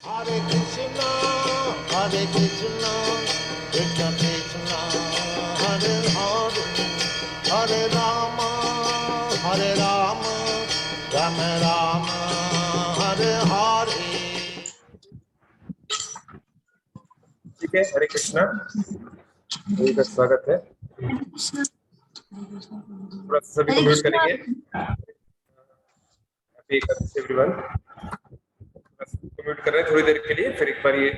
Hare Krishna, Hare Krishna, Krishna Krishna, Hare Hare, Hare Rama, Hare Rama, Rama Rama, Hare Hare. ठीक है, हरे कृष्णा, सभी का स्वागत है। थोड़ा सभी को म्यूट करेंगे। Happy Ekadashi everyone. म्यूट कर रहे हैं थोड़ी देर के लिए, फिर एक बार ये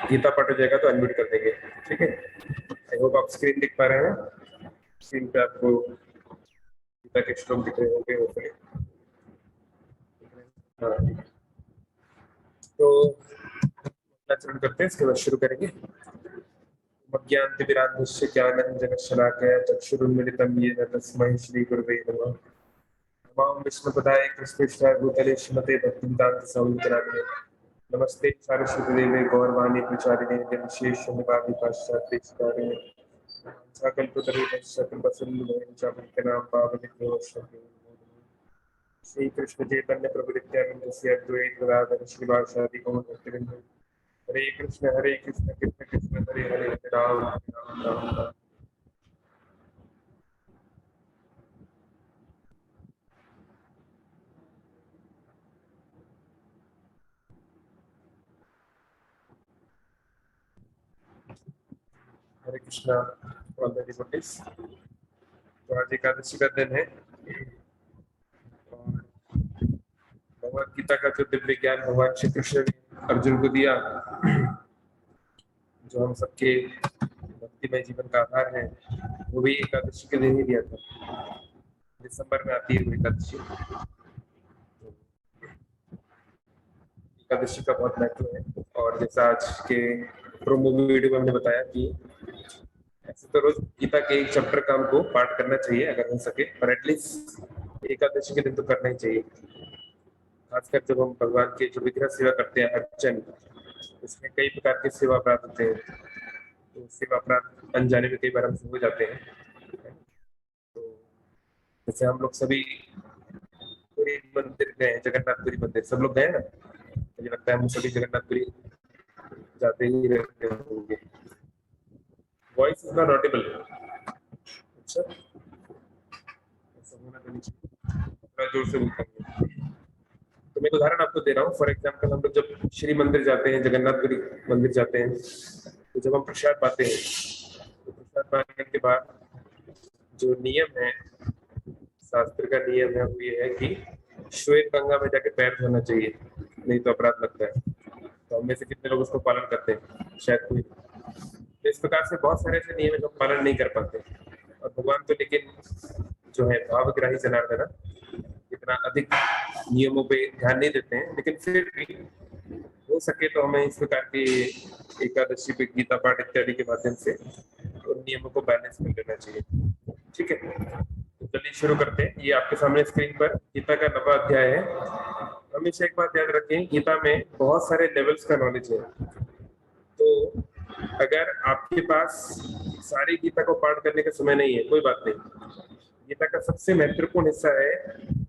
गीता पाठ हो जाएगा तो अनम्यूट कर देंगे, ठीक है। आई होप आप स्क्रीन दिख पा रहे हैं। स्क्रीन पे आपको गीता के श्लोक दिख रहे होंगे होपफुली। हाँ, तो आचरण करते हैं, इसके बाद शुरू करेंगे। मज्ञान्तिमिरान्धस्य ज्ञानञ्जनशलाकया चक्षुरुन्मिलितं येन तस्मै श्रीगुरवे नमः। नमां विष्णुपदाय कृष्णेश्वराय भूतले श्रीमते भक्तिवेदान्तस्वामिनिति नामिने। नमस्ते सारस्वतीदेवे गौरवाणी प्रचारिणे निर्विशेषशून्यवादी पाश्चात्यदेशकारिणे वाञ्छाकल्पतरुभ्यश्च कृपासिन्धुभ्यश्च पतितानां पावनेभ्यो वैष्णवेभ्यो श्री कृष्ण चैतन्य प्रभु नित्यानंद श्री अद्वैत गदाधर श्रीवासादि गौर भक्तवृंद। हरे कृष्ण कृष्ण कृष्ण हरे हरे हरे राम राम राम राम। हरे कृष्णा ऑल द डिवोटीज। तो आज एकादशी का दिन है और भगवद गीता का जो दिव्य ज्ञान भगवान श्री कृष्ण ने अर्जुन को दिया, जो हम सबके भक्तिमय जीवन का आधार है, वो भी एकादशी के दिन ही दिया था। दिसंबर में आती है वो एकादशी। एकादशी का बहुत महत्व है और जैसा आज के प्रोमो वीडियो में हमने बताया कि ऐसे तो रोज गीता के एक चैप्टर का हमको पाठ करना चाहिए अगर हो सके, पर एटलीस्ट एकादशी के दिन तो करना ही चाहिए। खासकर जब हम भगवान के जो विग्रह सेवा करते हैं अर्चन, इसमें कई प्रकार के सेवा अपराध होते हैं, तो सेवा अपराध अनजाने में कई बार हमसे हो जाते हैं। तो जैसे हम लोग सभी पुरी मंदिर गए, जगन्नाथपुरी मंदिर सब लोग गए ना, मुझे लगता है हम सभी जगन्नाथपुरी जाते ही रहते होंगे। Voice is not Audible. अच्छा, ऐसा होना तो नहीं चाहिए, थोड़ा जोर से बोलता हूँ। तो मैं उदाहरण आपको दे रहा हूँ। फॉर एग्जाम्पल, हम लोग जब श्री मंदिर जाते हैं, जगन्नाथपुरी मंदिर जाते हैं, तो जब हम प्रसाद पाते हैं तो प्रसाद पाने के बाद जो नियम है, शास्त्र का नियम है, वो ये है कि श्वेत गंगा में जाके पैर धोना चाहिए, नहीं तो अपराध लगता है। तो हम में से कितने लोग उसको पालन करते हैं? शायद कोई। तो इस प्रकार से बहुत सारे ऐसे नियम लोग पालन नहीं कर पाते। और भगवान तो लेकिन जो है भावग्राही जनार्दन, इतना अधिक नियमों पे ध्यान नहीं देते हैं, लेकिन फिर भी हो सके तो हमें इस प्रकार की एकादशी पे गीता पाठ इत्यादि के माध्यम से उन नियमों को बैलेंस कर लेना चाहिए। ठीक है, तो चलिए शुरू करते हैं। ये आपके सामने स्क्रीन पर गीता का 9वां अध्याय है। हमेशा एक बात याद रखें, गीता में बहुत सारे लेवल्स का नॉलेज है। तो अगर आपके पास सारी गीता को पाठ करने का समय नहीं है, कोई बात नहीं। गीता का सबसे महत्वपूर्ण हिस्सा है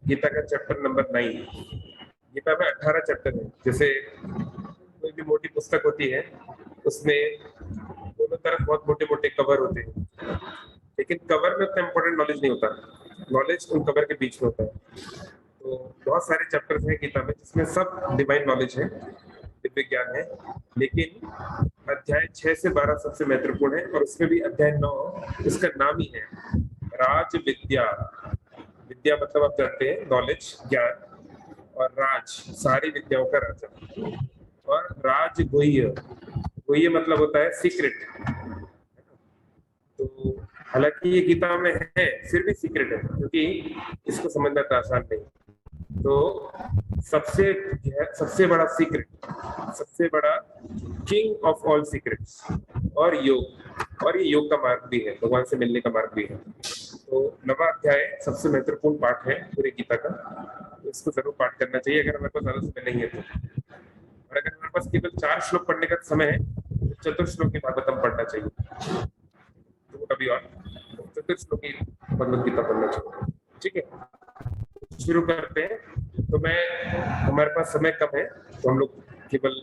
गीता का चैप्टर नंबर 9। गीता में 18 चैप्टर है। जैसे कोई भी मोटी पुस्तक होती है, उसमें दोनों तरफ बहुत मोटे मोटे कवर होते हैं, लेकिन कवर में उतना इंपॉर्टेंट नॉलेज नहीं होता, नॉलेज उन कवर के बीच में होता है। तो बहुत सारे चैप्टर्स हैं गीता में जिसमें सब डिवाइन नॉलेज है, दिव्य ज्ञान है, लेकिन अध्याय 6 से 12 सबसे महत्वपूर्ण है। और उसमें भी अध्याय 9, उसका नाम ही है राज विद्या। विद्या मतलब आप जानते हैं नॉलेज, ज्ञान, और राज सारी विद्याओं का राजा, और राज गुह्य। गुह्य मतलब होता है सीक्रेट। तो हालांकि ये गीता में है, फिर भी सीक्रेट है, क्योंकि इसको समझना तो आसान नहीं। तो सबसे बड़ा सीक्रेट, सबसे बड़ा किंग ऑफ ऑल सीक्रेट्स और योग, और ये योग का मार्ग भी है, भगवान से मिलने का मार्ग भी है। तो 9वां अध्याय सबसे महत्वपूर्ण पाठ है पूरी गीता का, तो इसको जरूर पाठ करना चाहिए अगर हमारे पास ज्यादा समय नहीं है तो। और अगर हमारे पास केवल 4 श्लोक पढ़ने का समय है तो चतुर्श्लोक की भागवतम पढ़ना चाहिए, तो कभी और चतुर्श्लोक की भगवद गीता पढ़ना चाहिए। ठीक है, शुरू करते हैं। तो हमारे पास समय कम है, तो हम लोग केवल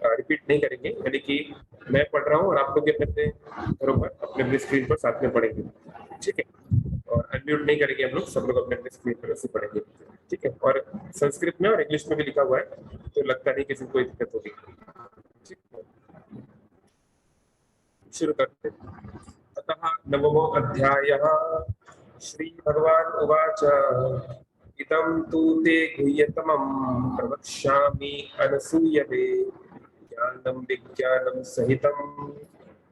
रिपीट नहीं करेंगे, यानी कि मैं पढ़ रहा हूँ और आप लोग अपने अपने घरों पर अपने अपने स्क्रीन पर साथ में पढ़ेंगे, ठीक है। और अनम्यूट नहीं करेंगे हम लोग, सब लोग अपने अपने स्क्रीन पर ऐसे पढ़ेंगे, ठीक है। और संस्कृत में और इंग्लिश में भी लिखा हुआ है, तो लगता नहीं किसी को कोई दिक्कत होगी, ठीक है। शुरू करते हैं। अतः नवमो अध्यायः। श्री भगवान उवाच इदं तु ते गुह्यतमं प्रवक्ष्यामि अनसूयवे ज्ञानं विज्ञानं सहितं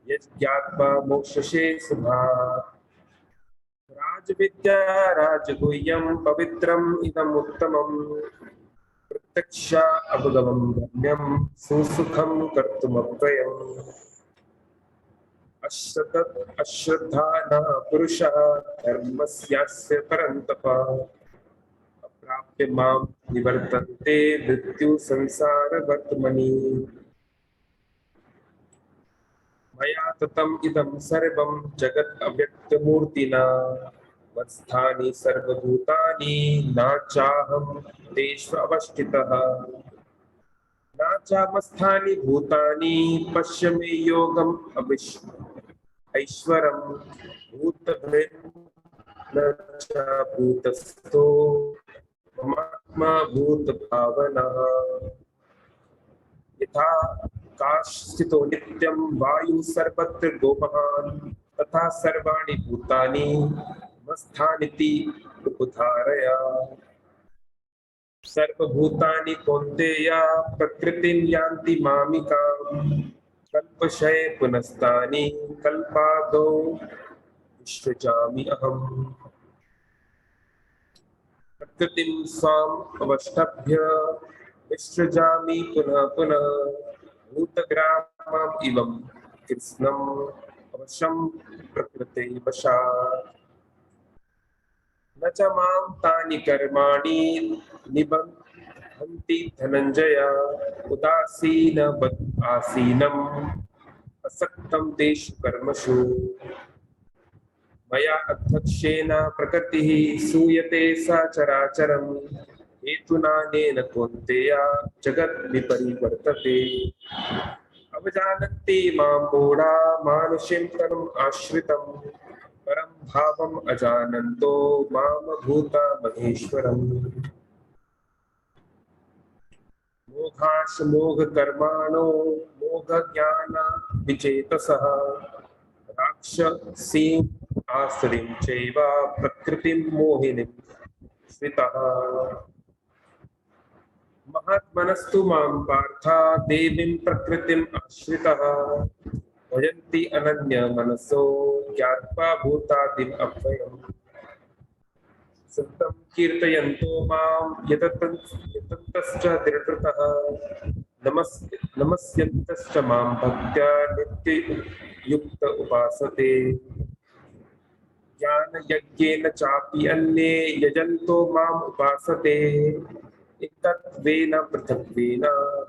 यज्ञात्वा मोक्षसे शुभात्। राजविद्या राजगुह्यं पवित्रम् इदम् उत्तमं प्रत्यक्ष अवगमं गम्यं सुसुखं कर्तुमव्ययम्। अश्रद्धा न पुरुषः धर्मस्यास्य परन्तप अप्राप्य मां निवर्तन्ते मृत्यु संसार वर्तमनि। मया ततम् इदं सर्वं जगत् अव्यक्तमूर्तिना मत्स्थानि सर्वभूतानि न चाहं तेषु अवस्थितः न चामस्थानि भूतानि पश्य मे योगम् ऐश्वरं भूतभृन् न च भूतस्थो ममात्मा भूतभावनः। यथा काश्चितो नित्यं वायुः सर्वत्र गोमहान् तथा सर्वाणि भूतानि मत्स्थानीति उपधारय। सर्वभूतानि कौन्तेय प्रकृतिं यान्ति मामिकाम् कल्पक्षये पुनस्तानि कल्पादौ विसृजामि अहम्। प्रकृतिं स्वाम् अवष्टभ्य विसृजामि पुनः पुनः भूतग्रामम् इवं कृत्स्नम् अवशं प्रकृते वशात्। न च मां तानि कर्माणि निबध्नन्ति धनञ्जय उदासीनवत् आसीनम् असक्तं तेषु कर्मसु। मया अध्यक्षेण प्रकृतिः सूयते सचराचरम् हेतुनानेन कौन्तेय जगत् विपरिवर्तते। अवजानन्ति मां मूढा मानुषीं तनुम् आश्रितम् परं भावम् अजानन्तो माम भूता महेश्वरम्। मोघाश मोघ कर्माणो मोघ ज्ञान विचेतसः राक्षसीम् आसुरीं चैव प्रकृतिं मोहिनीं श्रितः। महात्मनस्तु मां पार्थ देवीं प्रकृतिम् आश्रितः भजन्ति अनन्यमनसो ज्ञात्वा भूतादिम् अव्ययम्। सत्यं कीर्तयन्तो मां यतन्तश्च दृढतः नमस्यन्तश्च मां भक्त्या नित्ययुक्त उपासते। ज्ञानयज्ञेन चापि अन्ये यजन्तो माम् उपासते एकत्वेन पृथक्त्वेन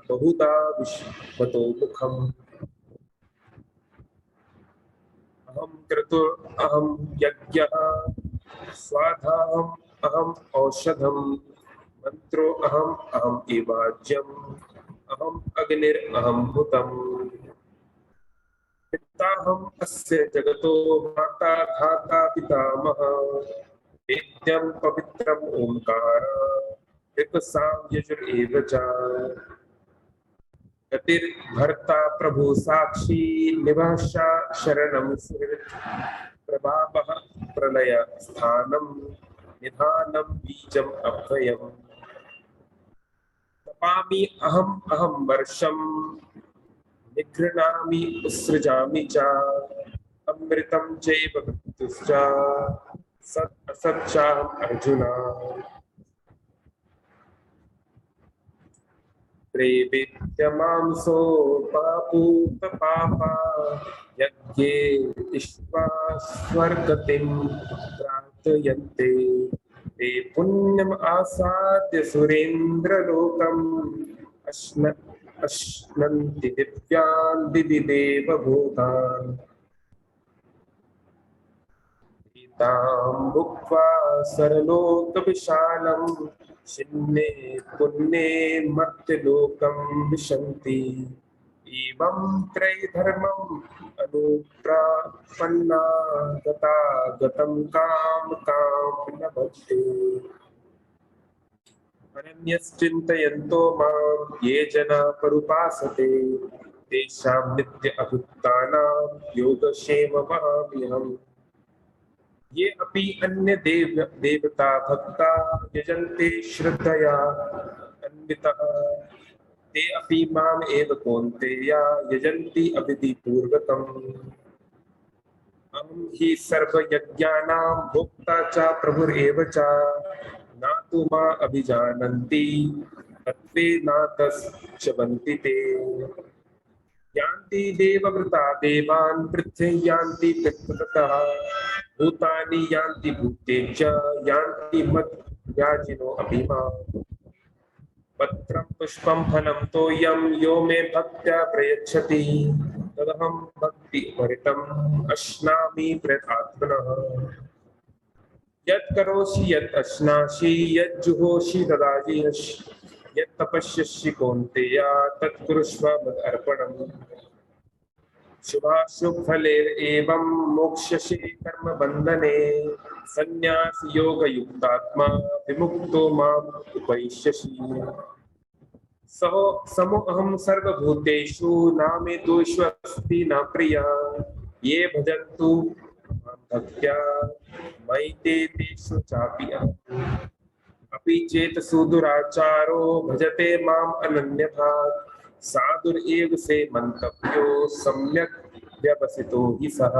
बहुधा विश्वतो मुखम्। अहं क्रतुः अहं यज्ञः स्वाधाहम् अहम् औषधं मंत्रो अहम् अहम् एवाज्यम् अहम् अग्निरहम् हुतम्। पिताहम् अस्य जगतो माता धाता पितामहः वेद्यं पवित्रम् ओंकार ऋक्साम यजुर एव च। गतिर्भर्ता प्रभु साक्षी निभाषा शरणं सुहृत् प्रभावः प्रलय स्थानं निधानं बीजम् अभयम्। तपामि अहम् अहं वर्षं निगृह्णामि उत्सृजामि च अमृतं चैव मृत्युश्च सत् असच्चाहम् अर्जुन। प्रेवित्यमांसो पापूत पापा यज्ञे इष्ट्वा स्वर्गतिं प्रार्थयन्ते ते पुण्यम् आसाद्य सुरेन्द्रलोकम् अश्नन्ति दिव्यान् दिवि देवभूतान्। तां भुक्त्वा सरलोकविशालं शिन्ने पुण्ये मर्त्यलोकं विशन्ति। एवं त्रैधर्मम् अनुप्रपन्ना गता गतं काम काम न भक्ते अनन्यश्चिन्तयन्तो मां ये जना परुपासते तेषां नित्य अभुक्तानां योगक्षेम वहाम्यहम् ये अपि अन्य देवता भक्ता यजन्ते श्रद्धया अन्वितः ते अपि माम् एव कौन्तेया यजन्ति अविधिपूर्वकम् अहं हि सर्वयज्ञानां भोक्ता च प्रभुरेव च न तु मा अभिजानन्ति तत्त्वेनातश्चवन्ति ते यान्ति देववृता देवान् पृथ्वी यान्ति पृथ्वतः भूतानि यान्ति भूतेज्य यान्ति मद्याजिनो अभिमान् पत्रं पुष्पं फलं तोयं यो मे भक्त्या प्रयच्छति तदहं भक्तिभरितम् अश्नामि प्रयतात्मनः यत् करोषि यत् अश्नासि यत् जुहोषि ददासि यत् तपस्यसि कौन्तेय तत् कुरुष्व मदर्पणम् शुभाशुभफलैरेवं मोक्ष्यसि कर्मबन्धने संन्यासयोगयुक्तात्मा विमुक्तो माम् उपैष्यसि समोऽहं सर्वभूतेषु न मे दोषोऽस्ति न प्रिया ये भजन्तु मां भक्त्या मयि ते तेषु चापि अपि चेत् सुदुराचारो भजते माम् अनन्यथा साधुरेव से मन्तव्यो सम्यक् व्यवसितो हि सः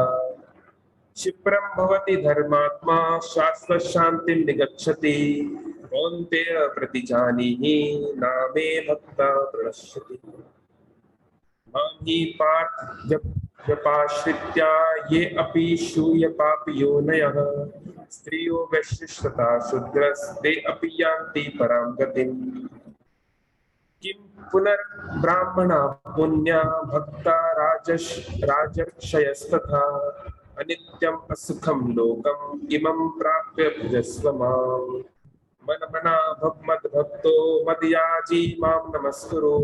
क्षिप्रं भवति धर्मात्मा शाश्वत शान्तिं निगच्छति कौन्तेय प्रतिजानीहि नामे भक्ता प्रणश्यति मां हि पार्थ व्यपाश्रित्या ये अपि शूय पापयोनयः स्त्रियो वैश्यश्वता शूद्रस्ते अपि यान्ति परां गतिम् किं पुनर्ब्राह्मणा पुण्या भक्ता राजर्षयस्तथा अनित्यम् असुखं लोकम् इमं प्राप्य भजस्व माम् मनमना मद्भक्तो मद्याजी मां नमस्कुरु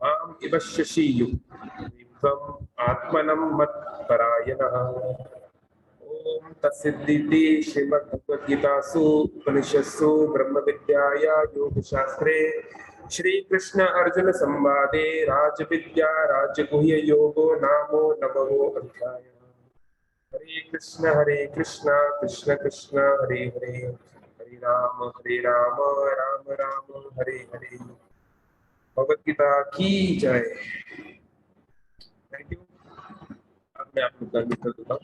माम् इव शशियुक्तम् आत्मनं मत्परायणः ओम तत्सिद्धि श्रीमद्भगवद्गीतासु उपनिषत्सु ब्रह्मविद्याया योगशास्त्रे श्री कृष्ण अर्जुन संवादे राजविद्या राजगुह्य योगो नामो नवमो अध्याय। हरे कृष्ण कृष्ण कृष्ण हरे हरे हरे राम राम राम हरे हरे। भगवद गीता की जय। Thank you. अब मैं आपको कर दूंगा।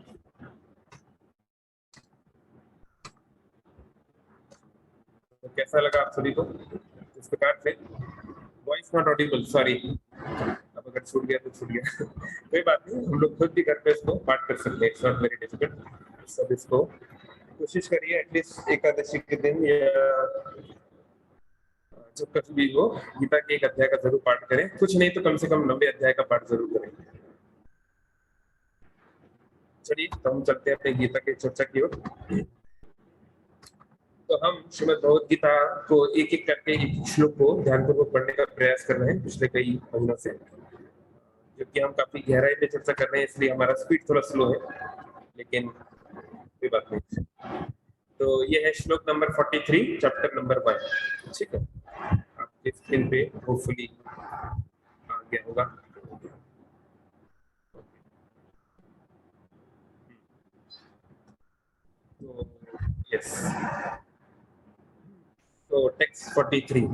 तो कैसा लगा आप सभी को? इस प्रकार से वॉइस नॉट ऑडिबल, सॉरी, अब अगर छूट गया तो छूट गया कोई बात नहीं, हम लोग खुद भी घर पे इसको पाठ कर सकते हैं, इट्स नॉट वेरी डिफिकल्ट। सब इसको कोशिश करिए एटलीस्ट एकादशी के दिन या जब कभी भी हो गीता के एक अध्याय का जरूर पाठ करें, कुछ नहीं तो कम से कम 90 अध्याय का पाठ जरूर करें। चलिए तो हम चलते हैं अपने गीता की चर्चा की ओर। तो हम श्रीमद् भगवद गीता को एक एक करके एक श्लोक को ध्यानपूर्वक पढ़ने का प्रयास कर रहे हैं पिछले कई महीनों से, क्योंकि हम काफी गहराई में चर्चा कर रहे हैं, इसलिए हमारा स्पीड थोड़ा स्लो है, लेकिन कोई बात नहीं। तो ये है श्लोक नंबर 43 चैप्टर नंबर 1। ठीक है, आपके स्क्रीन पे होपफुली आ गया होगा। तो यस, तो टेक्स्ट 43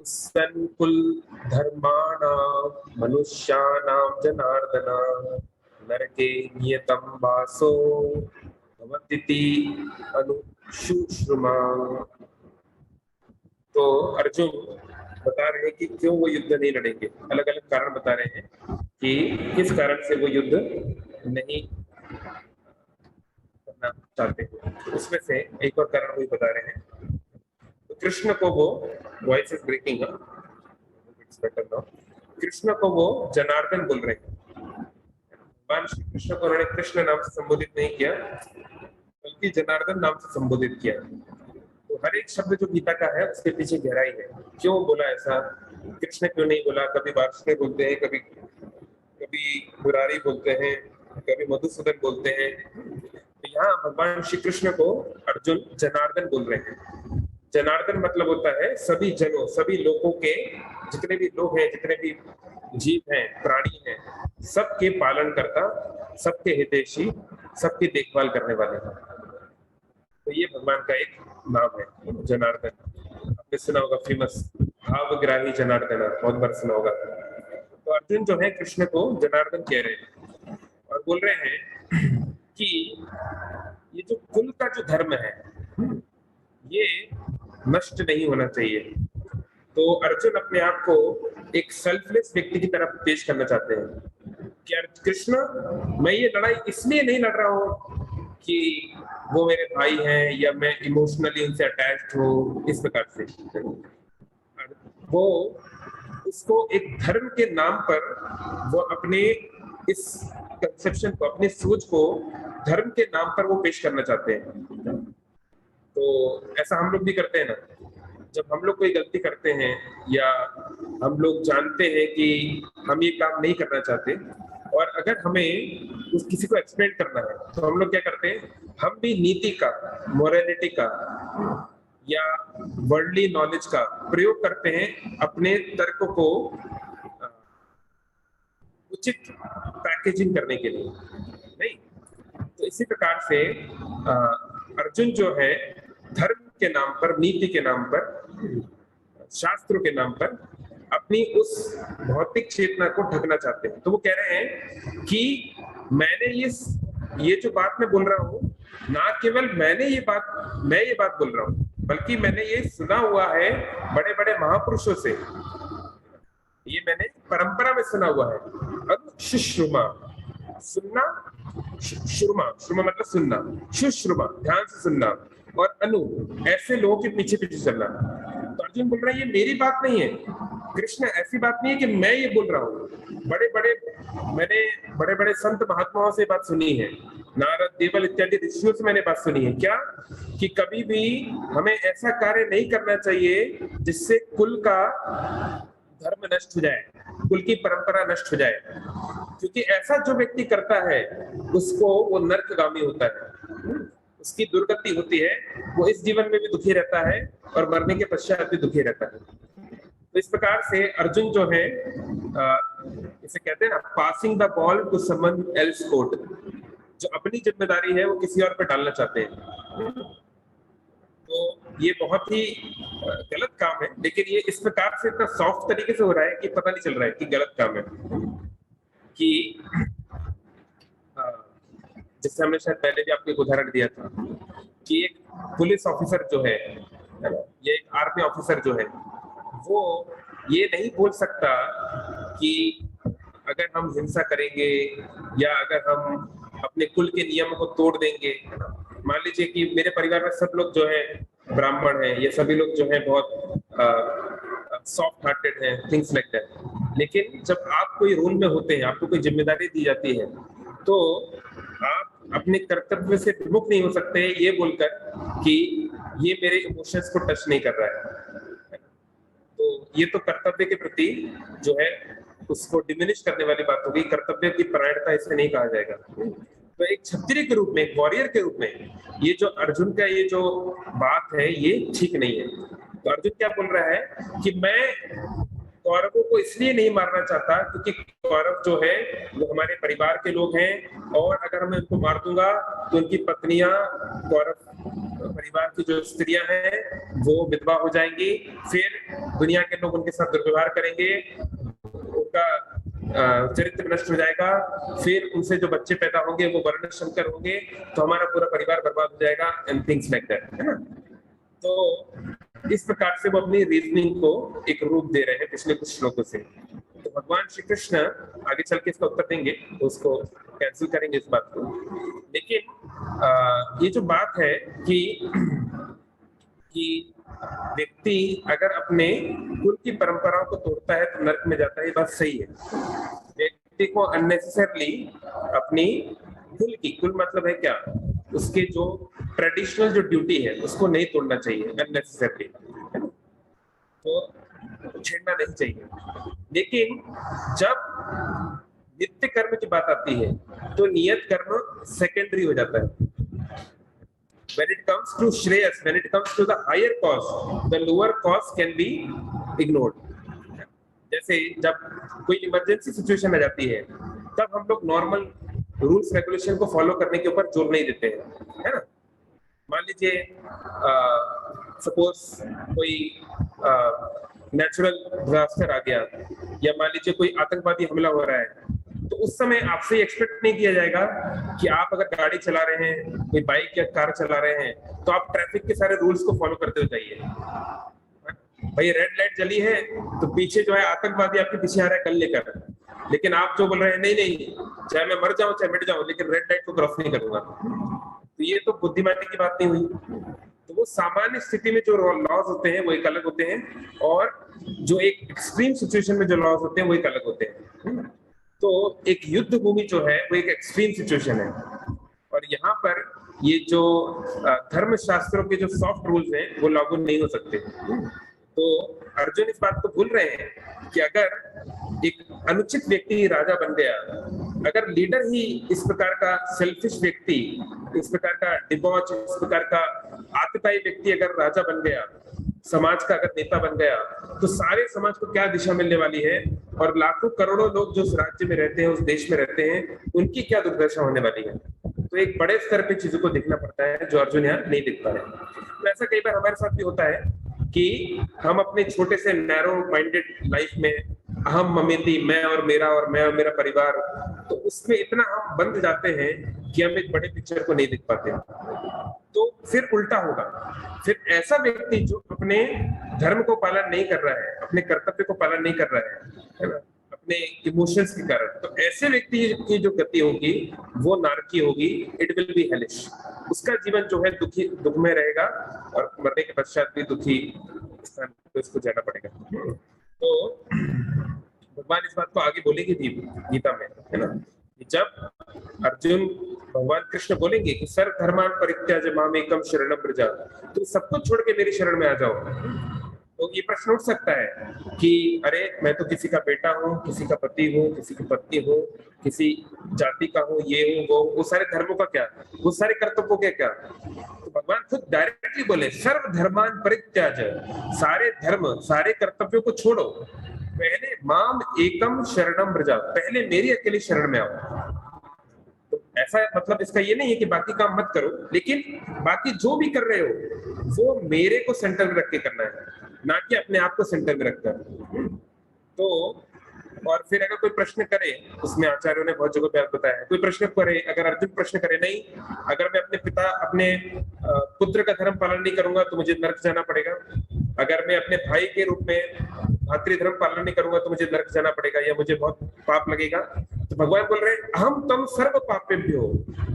संकुल धर्माणां मनुष्याणां जनार्दन नरके नियतं वासो भवतीति अनुशुश्रुमा। तो अर्जुन बता रहे हैं कि क्यों वो युद्ध नहीं लड़ेंगे, अलग अलग कारण बता रहे हैं कि किस कारण से वो युद्ध नहीं करना चाहते। उसमें से एक और कारण वही बता रहे हैं। तो कृष्ण को वो, वॉइस इज ब्रेकिंग, कृष्ण को वो जनार्दन बोल रहे हैं। भगवान श्री कृष्ण को उन्होंने कृष्ण नाम से संबोधित नहीं किया, बल्कि जनार्दन नाम से संबोधित किया। तो हर एक शब्द जो गीता का है उसके पीछे गहराई है। क्यों बोला ऐसा, कृष्ण क्यों नहीं बोला, कभी वासुदेव बोलते हैं, कभी कभी मुरारी बोलते हैं, कभी मधुसूदन बोलते हैं। तो यहाँ भगवान श्री कृष्ण को अर्जुन जनार्दन बोल रहे हैं। जनार्दन मतलब होता है सभी जनों, सभी लोगों के, जितने भी लोग हैं, जितने भी जीव हैं, प्राणी हैं, सबके पालन करता, सबके हितैषी, सबकी देखभाल करने वाले। तो ये भगवान का एक नाम है जनार्दन। आपने सुना होगा फेमस भावग्राही जनार्दन, बहुत बार सुना होगा। तो अर्जुन जो है कृष्ण को जनार्दन कह रहे हैं और बोल रहे हैं कि ये जो कुल का जो धर्म है ये नष्ट नहीं होना चाहिए। तो अर्जुन अपने आप को एक सेल्फलेस व्यक्ति की तरफ पेश करना चाहते हैं कि कृष्ण, मैं ये लड़ाई इसलिए नहीं लड़ रहा हूँ कि वो मेरे भाई हैं या मैं इमोशनली उनसे अटैच्ड हूँ, इस प्रकार से। वो उसको एक धर्म के नाम पर वो अपने इस कंसेप्शन को, अपनी सोच को धर्म के नाम पर वो पेश करना चाहते हैं। तो ऐसा हम लोग भी करते हैं ना, जब हम लोग कोई गलती करते हैं या हम लोग जानते हैं कि हम ये काम नहीं करना चाहते और अगर हमें उस किसी को एक्सप्लेन करना है तो हम लोग क्या करते हैं, हम भी नीति का, मोरालिटी का या वर्ल्डली नॉलेज का प्रयोग करते हैं अपने तर्क को उचित पैकेजिंग करने के लिए। नहीं, तो इसी प्रकार से अर्जुन जो है धर्म के नाम पर, नीति के नाम पर, शास्त्रों के नाम पर अपनी उस भौतिक चेतना को ढकना चाहते हैं। तो वो कह रहे हैं कि मैंने ये जो बात मैं बोल रहा हूँ, ना केवल मैं ये बात बोल रहा हूँ, बल्कि मैंने ये सुना हुआ है बड़े बड़े महापुरुषों से, ये मैंने परंपरा में सुना हुआ है। शुश्रुमा, सुनना, श्रुमा मतलब सुनना, शुश्रुमा ध्यान से सुनना, और अनु ऐसे लोगों के पीछे पीछे चलना। तो अर्जुन बोल रहा है ये मेरी बात नहीं है, कृष्ण ऐसी बात नहीं है कि मैं ये बोल रहा हूँ, मैंने बड़े बड़े संत महात्माओं से बात सुनी है, नारद, देवल इत्यादि ऋषियों से मैंने बात सुनी है। क्या कि कभी भी हमें ऐसा कार्य नहीं करना चाहिए जिससे कुल का धर्म नष्ट हो जाए, कुल की परंपरा नष्ट हो जाए, क्योंकि ऐसा जो व्यक्ति करता है उसको वो नरकगामी होता है, उसकी दुर्गति होती है, वो इस जीवन में भी दुखी रहता है और मरने के पश्चात भी दुखी रहता है। तो इस प्रकार से अर्जुन जो है इसे कहते हैं ना, passing the ball to someone else court, जो अपनी जिम्मेदारी है वो किसी और पे डालना चाहते हैं। तो ये बहुत ही गलत काम है, लेकिन ये इस प्रकार से इतना सॉफ्ट तरीके से हो रहा है कि पता नहीं चल रहा है कि गलत काम है। कि जिससे हमने शायद पहले भी आपको एक उदाहरण दिया था कि एक पुलिस ऑफिसर जो है, ये एक आर्मी ऑफिसर जो है, वो ये नहीं बोल सकता कि अगर हम हिंसा करेंगे या अगर हम अपने कुल के नियमों को तोड़ देंगे, मान लीजिए कि मेरे परिवार में सब लोग जो है ब्राह्मण हैं, ये सभी लोग जो है बहुत सॉफ्ट हार्टेड हैं, थिंग्स लाइक दैट, लेकिन जब आप कोई रोल में होते हैं, आपको कोई जिम्मेदारी दी जाती है, तो आप अपने कर्तव्य से विमुख नहीं हो सकते ये बोलकर कि ये मेरे इमोशंस को टच नहीं कर रहा है। तो ये तो कर्तव्य के प्रति जो है उसको डिमिनिश करने वाली बात होगी, कर्तव्य की परायणता इसे नहीं कहा जाएगा। तो एक क्षत्रिय के रूप में, एक वॉरियर के रूप में ये जो अर्जुन का ये जो बात है ये ठीक नहीं है। तो अर्जुन क्या बोल रहा है कि मैं कौरवों को इसलिए नहीं मारना चाहता क्योंकि कौरव जो है वो हमारे परिवार के लोग हैं, और अगर मैं उनको मार दूंगा तो उनकी पत्नियां, कौरव परिवार की जो स्त्रियां हैं वो विधवा हो जाएंगी, फिर दुनिया के लोग उनके साथ दुर्व्यवहार करेंगे, उनका चरित्र नष्ट हो जाएगा, फिर उनसे जो बच्चे पैदा होंगे वो वर्ण शंकर होंगे, तो हमारा पूरा परिवार बर्बाद हो जाएगा, एंड थिंग्स लाइक दैट, है ना। तो इस प्रकार से वो अपनी रीजनिंग को एक रूप दे रहे हैं पिछले कुछ श्लोकों से। तो भगवान श्री कृष्ण आगे चल के इसका उत्तर देंगे, तो उसको कैंसिल करेंगे इस बात को। लेकिन ये जो बात है कि व्यक्ति अगर अपने कुल की परंपराओं को तोड़ता है तो नरक में जाता है, ये बात सही है। व्यक्ति को अननेसेसरली अपनी कुल मतलब है क्या, उसके जो ट्रेडिशनल जो ड्यूटी है उसको नहीं तोड़ना चाहिए अननेसेसरली। तो छेड़ना नहीं चाहिए। लेकिन जब नित्य कर्म की बात आती है तो नियत कर्म सेकेंडरी हो जाता है। When it comes to shreyas, when it comes to the higher cause, the lower cause can be ignored. जैसे जब कोई इमरजेंसी सिचुएशन आ जाती है तब हम लोग नॉर्मल रूल्स रेगुलेशन को फॉलो करने के ऊपर जोर नहीं देते हैं, है ना। मान लीजिए सपोज कोई नेचुरल डिजास्टर आ गया या मान लीजिए कोई आतंकवादी हमला हो रहा है, तो उस समय आपसे एक्सपेक्ट नहीं किया जाएगा कि आप अगर गाड़ी चला रहे हैं, कोई बाइक या कार चला रहे हैं, तो आप ट्रैफिक के सारे रूल्स को फॉलो करते हुए जाइए। भाई रेड लाइट जली है तो पीछे जो है आतंकवादी आपके पीछे आ रहा है गन लेकर, लेकिन आप जो बोल रहे हैं नहीं नहीं, चाहे मैं मर जाऊं चाहे मिट जाऊं, लेकिन रेड लाइट को क्रॉस नहीं करूंगा, तो ये तो बुद्धिमानी की बात नहीं हुई। तो वो सामान्य स्थिति में जो लॉज होते हैं वो एक अलग होते हैं, और जो एक एक्सट्रीम सिचुएशन में जो लॉज होते हैं वो एक अलग होते हैं। तो एक युद्ध भूमि जो है वो एक एक्सट्रीम सिचुएशन है, और यहाँ पर ये जो धर्म शास्त्रों के जो सॉफ्ट रूल्स हैं वो लागू नहीं हो सकते। तो अर्जुन इस बात को भूल रहे हैं कि अगर एक अनुचित व्यक्ति राजा बन गया, अगर लीडर ही इस प्रकार का सेल्फिश व्यक्ति, इस प्रकार का डिबॉच, इस प्रकार का आतताई व्यक्ति अगर राजा बन गया, समाज का अगर नेता बन गया, तो सारे समाज को क्या दिशा मिलने वाली है, और लाखों करोड़ों लोग जो उस राज्य में रहते हैं, उस देश में रहते हैं, उनकी क्या दुर्दशा होने वाली है। तो एक बड़े स्तर पे चीजों को देखना पड़ता है जो अर्जुन यहाँ नहीं देख पा रहे। तो ऐसा कई बार हमारे साथ भी होता है कि हम अपने छोटे से नैरो माइंडेड लाइफ में अहम ममेती, मैं और मेरा मेरा परिवार, तो उसमें इतना हम बंध जाते हैं कि हम एक बड़े पिक्चर को नहीं देख पाते। तो फिर उल्टा होगा, फिर ऐसा व्यक्ति जो अपने धर्म को पालन नहीं कर रहा है, अपने कर्तव्य को पालन नहीं कर रहा है ना, अपने इमोशंस के कारण, तो ऐसे व्यक्ति की जो गति होगी वो नारकी होगी, इट विल बी हेलिश। उसका जीवन जो है दुखी, दुख में रहेगा, और मरने के पश्चात भी दुखी स्थान पे उसको जाना पड़ेगा। तो भगवान इस बात को आगे बोलेंगे गीता में, है ना, जब अर्जुन भगवान कृष्ण बोलेंगे कि सर्व धर्मान परित्याज्य मामेकम शरणम व्रज, तो सब कुछ छोड़ के मेरी शरण में आ जाओ, तो ये प्रश्न उठ सकता है कि अरे मैं तो किसी का बेटा हूँ, किसी का पति हूँ, किसी की पत्नी हूँ, किसी जाति का हूँ, ये हूँ वो सारे धर्मों का क्या, वो सारे कर्तव्यों के क्या। तो भगवान खुद डायरेक्टली बोले सर्व धर्मान परित्याज्य, सारे धर्म सारे कर्तव्यों को छोड़ो, पहले माम एकम शरणम व्रज, पहले मेरी अकेली शरण में आओ। तो ऐसा मतलब इसका ये नहीं है कि बाकी काम मत करो, लेकिन बाकी जो भी कर रहे हो वो मेरे को सेंटर में रख के करना है, ना कि अपने आप को सेंटर में रखकर। तो और फिर अगर कोई प्रश्न करे, उसमें आचार्यों ने बहुत जगह पे बताया है, कोई प्रश्न करे, अगर अर्जुन प्रश्न करे नहीं, अगर मैं अपने पिता अपने पुत्र का धर्म पालन नहीं करूंगा तो मुझे नरक जाना पड़ेगा, अगर मैं अपने भाई के रूप में भातृधर्म पालन नहीं करूंगा तो मुझे नरक जाना पड़ेगा या मुझे बहुत पाप लगेगा। तो भगवान बोल रहे हैं अहम तम सर्व पापेभ्यो,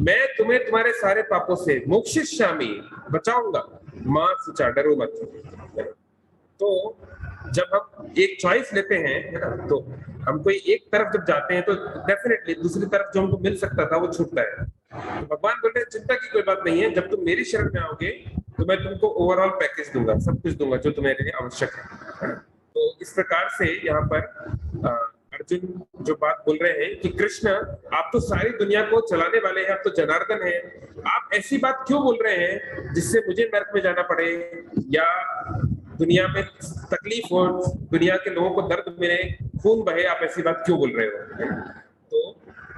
मैं तुम्हें तुम्हारे सारे पापों से मोक्षयिष्यामि, बचाऊंगा, मां सुचा, डरो मत। तो जब हम एक चॉइस लेते हैं, है ना, तो हम कोई एक तरफ जब जाते हैं तो डेफिनेटली दूसरी तरफ जो हमको मिल सकता था वो छूटता है। तो भगवान बोल रहे हैं चिंता की कोई बात नहीं है, जब तुम मेरी शरण में आओगे तो मैं तुमको ओवरऑल पैकेज दूंगा, सब कुछ दूंगा जो तुम्हारे लिए आवश्यक है। तो इस प्रकार से यहाँ पर अर्जुन जो बात बोल रहे हैं कि कृष्ण आप तो सारी दुनिया को चलाने वाले हैं, आप तो जनार्दन हैं, आप ऐसी बात क्यों बोल रहे हैं जिससे मुझे नरक में जाना पड़े या दुनिया में तकलीफ हो, दुनिया के लोगों को दर्द मिले, खून बहे, आप ऐसी बात क्यों बोल रहे हो। तो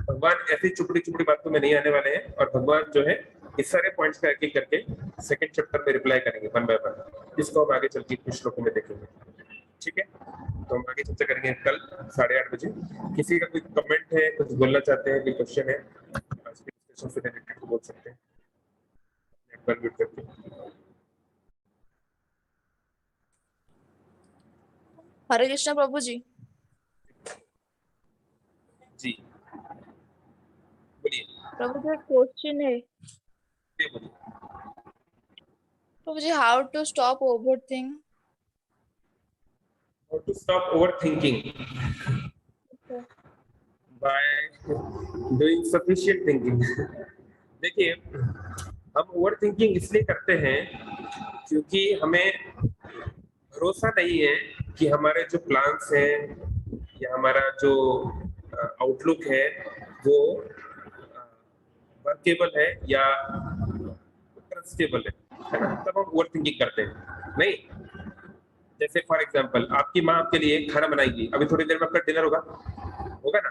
भगवान ऐसी चुपड़ी चुपड़ी बातों में नहीं आने वाले हैं, और भगवान जो है इस सारे पॉइंट्स का एक एक करके सेकंड चैप्टर में रिप्लाई करेंगे वन बाय वन, जिसको हम आगे चल के कुछ श्लोकों में देखेंगे। ठीक है, तो हम आगे चर्चा करेंगे कल 8:30 बजे। किसी का कोई कमेंट है, कुछ बोलना चाहते हैं, कोई क्वेश्चन है आज के डिस्कशन से रिलेटेड तो बोल सकते हैं, अनम्यूट करके। हरे कृष्णा प्रभु जी। जी बोलिए। प्रभु जी क्वेश्चन है प्रभु जी, how to stop overthink? How to stop overthinking? By doing sufficient thinking. देखिए, हम ओवर थिंकिंग इसलिए करते हैं क्योंकि हमें भरोसा नहीं है कि हमारे जो प्लान्स हैं या हमारा जो आउटलुक है वो वर्केबल है या ट्रस्टेबल है ना, तब हम ओवर थिंकिंग करते हैं। नहीं, जैसे फॉर एग्जांपल आपकी माँ आपके लिए खाना बनाएगी, अभी थोड़ी देर में आपका डिनर होगा ना,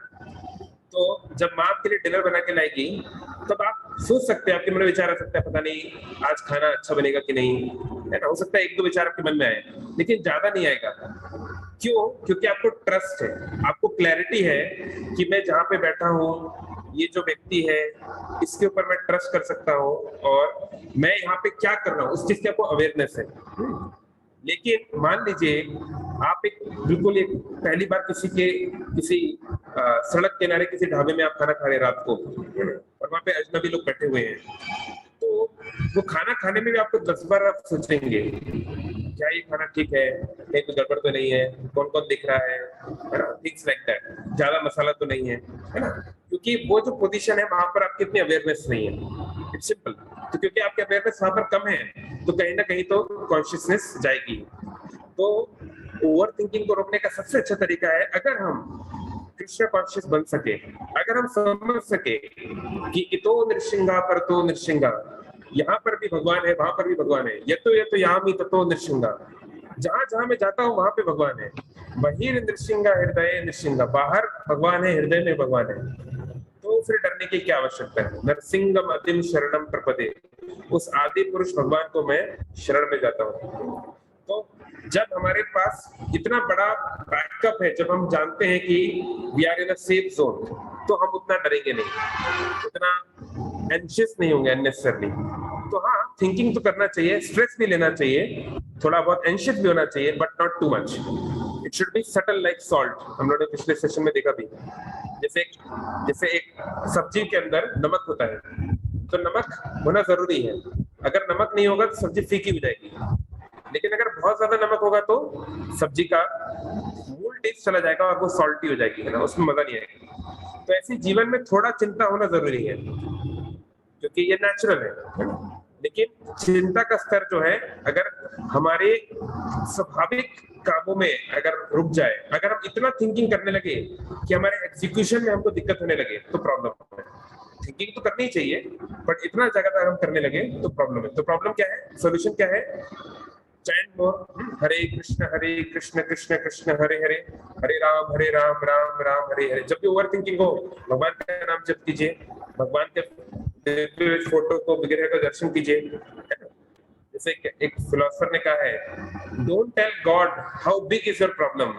तो जब माँ आपके लिए डिनर बना के लाएगी तब आप सोच सकते हैं, आपके मन में विचार आ सकता है पता नहीं आज खाना अच्छा बनेगा कि नहीं, है ना, हो सकता है एक दो विचार आपके मन में आए, लेकिन ज्यादा नहीं आएगा। क्यों? क्योंकि आपको ट्रस्ट है, आपको क्लैरिटी है कि मैं जहाँ पे बैठा हूँ ये जो व्यक्ति है इसके ऊपर मैं ट्रस्ट कर सकता हूँ और मैं यहाँ पे क्या कर रहा हूँ उस चीज की आपको अवेयरनेस है। लेकिन मान लीजिए आप बिल्कुल एक पहली बार किसी सड़क किनारे किसी ढाबे में आप खाना खा रहे हैं रात को और वहां पे अजनबी लोग बैठे हुए हैं, तो वो खाना खाने में भी आपको 10 बार आप सोचेंगे क्या ये खाना ठीक है, कहीं कोई गड़बड़ तो नहीं है, कौन कौन दिख रहा है ना, थिंग्स लाइक दैट, ज्यादा मसाला तो नहीं है ना, क्योंकि वो जो पोजीशन है वहां पर आपकी इतनी अवेयरनेस नहीं है। इट्स सिंपल, तो क्योंकि आपकी अवेयरनेस वहां पर कम है तो कहीं ना कहीं तो कॉन्शियसनेस जाएगी। तो ओवर थिंकिंग को रोकने का सबसे अच्छा तरीका है अगर हम कृष्ण कॉन्शियस बन सके, अगर हम समझ सके कि इतो नृसिंगा परतो नृसिंगा, यहाँ पर भी भगवान है वहां पर भी भगवान है, यतो यहाँ भी ततो नृसिंगा, जहां जहां मैं जाता हूँ वहां पे भगवान है, बहिर नृसिंगा हृदय नृसिंगा, बाहर भगवान है हृदय में भगवान है, तो फिर डरने की क्या आवश्यकता है। नरसिंगम अतिम शरणम प्रपदे, उस आदि पुरुष भगवान को मैं शरण में जाता हूँ। तो जब हमारे पास इतना बड़ा बैकअप है, जब हम जानते हैं कि we are in a safe zone, तो हम उतना डरेंगे नहीं, उतना एंशियस नहीं होंगे अननेसेसरली। तो हाँ, थिंकिंग तो करना चाहिए, स्ट्रेस भी लेना चाहिए, थोड़ा बहुत एंशियस भी होना चाहिए, but not too much. It should be subtle like salt. हम लोगों ने पिछले सेशन में देखा भी, जैसे एक सब्जी के अंदर नमक होता है, तो नमक होना जरूरी है, अगर नमक नहीं होगा तो सब्जी फीकी हो जाएगी, लेकिन अगर बहुत ज्यादा नमक होगा तो सब्जी का मूल टेस्ट चला जाएगा और वो सॉल्टी हो जाएगी, है ना, उसमें मजा नहीं आएगा। तो ऐसे जीवन में थोड़ा चिंता होना जरूरी है क्योंकि ये नेचुरल है, लेकिन चिंता का स्तर जो है अगर हमारे स्वाभाविक कामों में अगर रुक जाए, अगर हम इतना थिंकिंग करने लगे कि हमारे एग्जीक्यूशन में हमको दिक्कत होने लगे तो प्रॉब्लम है। थिंकिंग तो करनी चाहिए बट इतना ज्यादा हम करने लगे तो प्रॉब्लम है। तो प्रॉब्लम क्या है, सोल्यूशन क्या है? चैंट मोर हरे कृष्ण कृष्ण कृष्ण हरे हरे, हरे राम राम राम हरे हरे। जब भी ओवर थिंकिंग हो भगवान का नाम जप कीजिए, भगवान के फोटो को विग्रह का दर्शन कीजिए। जैसे एक फिलोसोफर ने कहा है, don't tell God how big is your problem,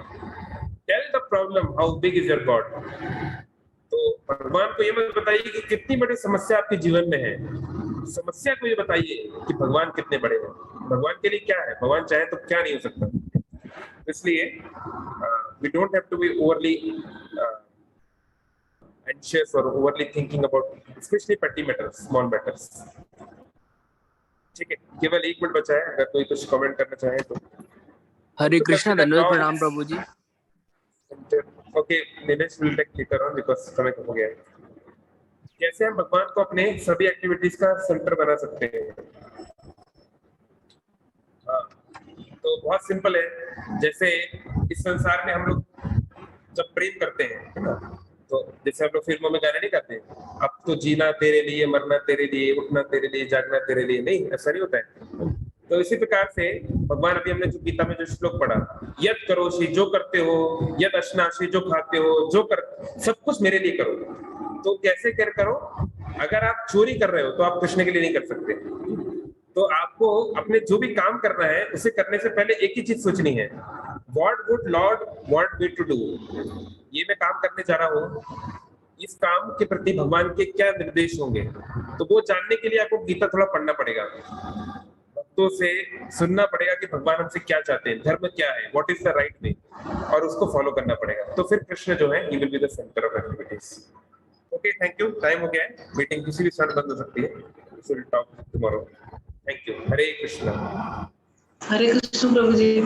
tell the problem how big is your God. तो भगवान को ये मत बताइए कि कितनी बड़ी समस्या आपके जीवन में है, समस्या को ये बताइए कि भगवान कितने बड़े हैं, भगवान के लिए क्या है, भगवान चाहे तो क्या नहीं हो सकता। इसलिए we don't have to be overly anxious or overly thinking about especially petty matters, small matters। ठीक है, केवल 1 मिनट बचा है, अगर कोई कुछ कमेंट करना चाहे तो। हरे कृष्णा, धन्यवाद, प्रणाम प्रभु जी। Okay, Dinesh will take later on because समय हो गया है। कैसे हम भगवान को अपने सभी एक्टिविटीज का सेंटर बना सकते हैं? हाँ, तो बहुत सिंपल है। जैसे इस संसार में हम लोग जब प्रेम करते हैं, है ना, तो जैसे हम लोग फिल्मों में गाने नहीं गाते, अब तो जीना तेरे लिए, मरना तेरे लिए, उठना तेरे लिए, जागना तेरे लिए, नहीं, ऐसा नहीं होता है। तो इसी प्रकार से भगवान, अभी हमने जो गीता में जो श्लोक पढ़ा, यद करोषि, जो करते हो, यद अश्नासि, जो खाते हो, जो कर, सब कुछ मेरे लिए करो। तो कैसे करो? अगर आप चोरी कर रहे हो तो आप कृष्ण के लिए नहीं कर सकते। तो आपको अपने जो भी काम करना है उसे करने से पहले एक ही चीज सोचनी है, what would Lord want me to do. ये मैं काम करने जा रहा हूँ, इस काम के प्रति भगवान के क्या निर्देश होंगे, तो वो जानने के लिए आपको गीता थोड़ा पढ़ना पड़ेगा, भक्तों से सुनना पड़ेगा कि भगवान हमसे क्या चाहते हैं, धर्म क्या है, what is the right way, और उसको फॉलो करना पड़ेगा। तो फिर कृष्ण जो है, he will be the centre of activities. Okay, thank you, time हो गया है, मीटिंग किसी भी समय बंद हो सकती है। Will talk tomorrow. Thank you. Hare Krishna. Hare Krishna प्रभु जी।